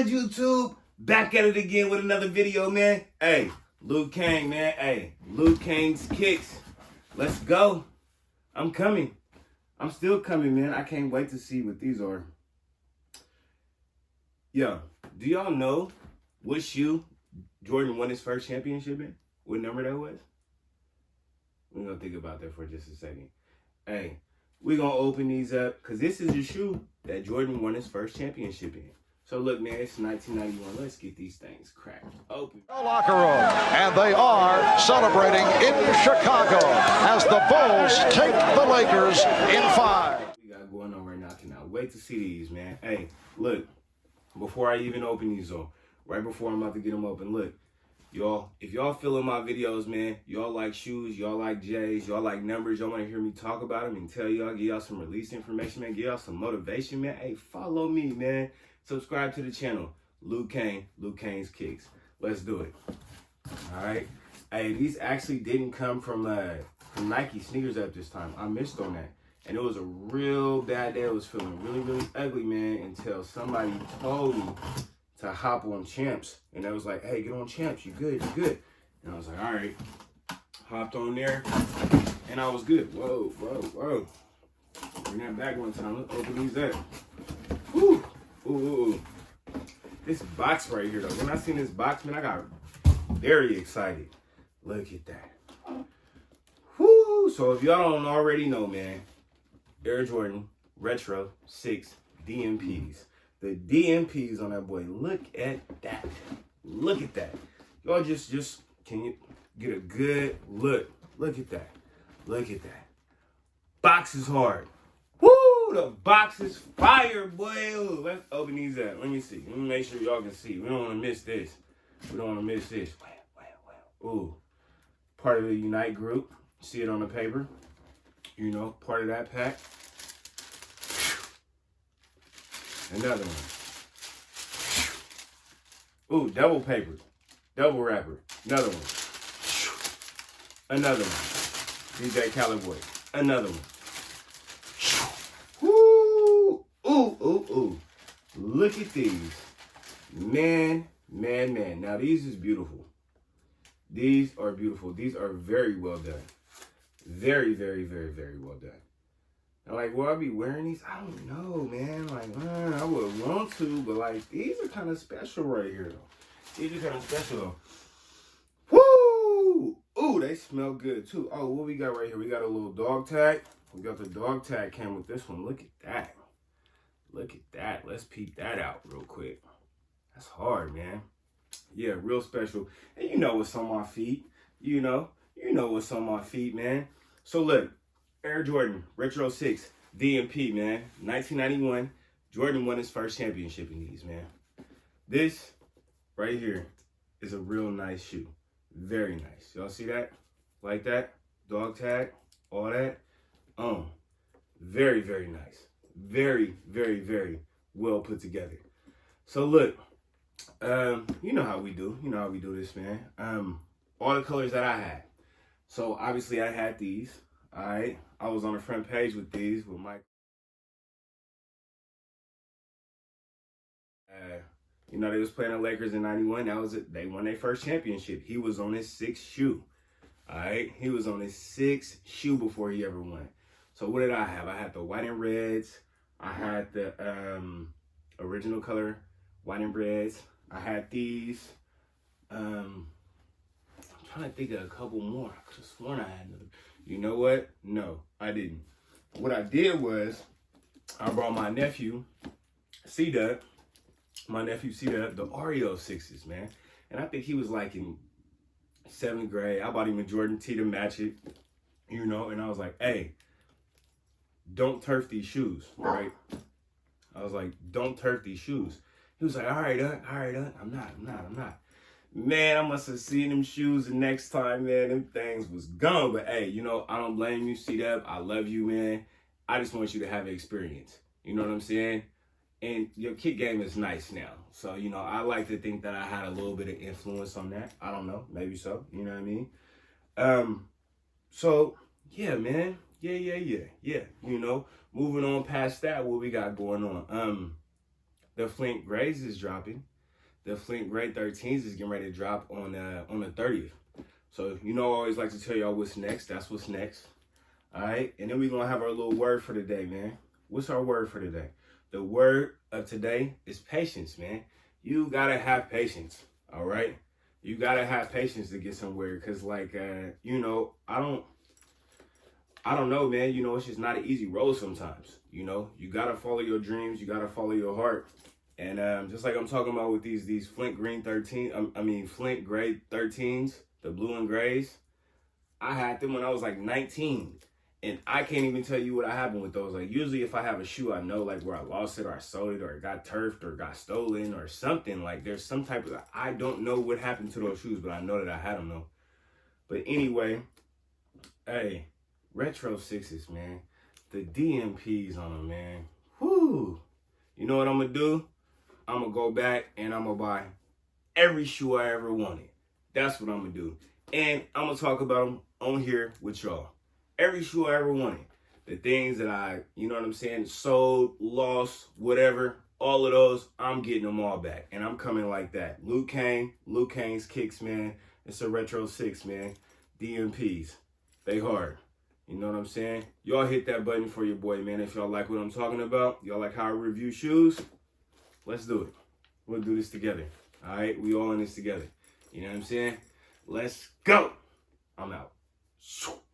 good, YouTube? Back at it again with another video, man. Hey, Luke Kang, man. Hey, Luke Kang's kicks. Let's go. I'm coming. I'm still coming, man. I can't wait to see what these are. Yo, do y'all know what shoe Jordan won his first championship in? What number that was? We're going to think about that for just a second. Hey, we're going to open these up because this is the shoe that Jordan won his first championship in. So look, man, it's 1991. Let's get these things cracked open. Locker room, and they are celebrating in Chicago as the Bulls take the Lakers in 5. We got going on right now. I cannot wait to see these, man. Hey, look, before I even open these up, right before I'm about to get them open, look, y'all, if y'all feeling my videos, man, y'all like shoes, y'all like J's, y'all like numbers, y'all want to hear me talk about them and tell y'all, give y'all some release information, man, give y'all some motivation, man. Hey, follow me, man. Subscribe to the channel, Luke Kang, Luke Kang's Kicks. Let's do it. All right. Hey, these actually didn't come from Nike sneakers at this time. I missed on that. And it was a real bad day. I was feeling really, really ugly, man, until somebody told me to hop on Champs. And I was like, hey, get on Champs. You good, you good. And I was like, all right. Hopped on there, and I was good. Whoa, whoa, whoa. Bring that back one time. Let's open these up. Whew. Ooh, this box right here, though. When I seen this box, man, I got very excited. Look at that. Whoo! So if y'all don't already know, man, Air Jordan Retro 6 DMPs. The DMPs on that boy. Look at that. Look at that. Y'all just can you get a good look? Look at that. Look at that. Box is hard. The box is fire, boy. Ooh, let's open these up. Let me see. Let me make sure y'all can see. We don't want to miss this. We don't want to miss this. Wow. Ooh. Part of the Unite group. See it on the paper. You know, part of that pack. Another one. Ooh, double paper. Double wrapper. Another one. Another one. DJ Cowboy. Another one. Ooh. Look at these. Man. Now, these is beautiful. These are beautiful. These are very well done. Very, very, very, very well done. And like, will I be wearing these? I don't know, man. Like, I would want to, but like, these are kind of special right here, though. These are kind of special, though. Woo! Ooh, they smell good, too. Oh, what we got right here? We got a little dog tag. We got the dog tag came with this one. Look at that. Look at that. Let's peep that out real quick. That's hard, man. Yeah, real special. And you know what's on my feet. You know what's on my feet, man. So look, Air Jordan Retro 6 DMP, man. 1991. Jordan won his first championship in these, man. This right here is a real nice shoe. Very nice. Y'all see that? Like that? Dog tag? All that? Very, very nice. Very, very, very well put together. So look, you know how we do. You know how we do this, man. All the colors that I had. So obviously I had these. All right. I was on the front page with these with Mike. You know, they was playing the Lakers in 91. That was it. They won their first championship. He was on his 6th shoe. All right. He was on his 6th shoe before he ever won. So what did I have? I had the white and reds. I had the original color, white and reds. I had these. I'm trying to think of a couple more. I could have sworn I had another. You know what? No, I didn't. What I did was I brought my nephew, C-Dub, the Oreo 6s, man. And I think he was like in 7th grade. I bought him a Jordan T to match it, you know, and I was like, hey, don't turf these shoes, right? I was like, don't turf these shoes. He was like, all right, I'm not. Man, I must have seen them shoes the next time, man. Them things was gone. But hey, you know, I don't blame you, C-Dub. I love you, man. I just want you to have an experience. You know what I'm saying? And your kick game is nice now. So, you know, I like to think that I had a little bit of influence on that. I don't know. Maybe so. You know what I mean? So, yeah, man. Yeah. You know, moving on past that, what we got going on? the Flint Grays is dropping. The Flint Gray 13s is getting ready to drop on the 30th. So, you know, I always like to tell y'all what's next. That's what's next. All right. And then we're going to have our little word for the day, man. What's our word for today? The word of today is patience, man. You got to have patience. All right. You got to have patience to get somewhere. Because, like, you know, I don't know, man. You know, it's just not an easy road sometimes. You know, you got to follow your dreams. You got to follow your heart. And just like I'm talking about with these Flint Green 13, Flint Gray 13s, the blue and grays, I had them when I was like 19. And I can't even tell you what happened with those. Like, usually if I have a shoe, I know like where I lost it or I sold it or it got turfed or got stolen or something. Like, there's some type of, I don't know what happened to those shoes, but I know that I had them though. But anyway, hey, retro sixes, man. The DMPs on them, man. Whoo. You know what I'm going to do? I'm going to go back and I'm going to buy every shoe I ever wanted. That's what I'm going to do. And I'm going to talk about them on here with y'all. Every shoe I ever wanted. The things that I, you know what I'm saying, sold, lost, whatever. All of those, I'm getting them all back. And I'm coming like that. Kang's kicks, man. It's a retro 6, man. DMPs. They hard. You know what I'm saying? Y'all hit that button for your boy, man. If y'all like what I'm talking about, y'all like how I review shoes, let's do it. We'll do this together. All right? We all in this together. You know what I'm saying? Let's go. I'm out.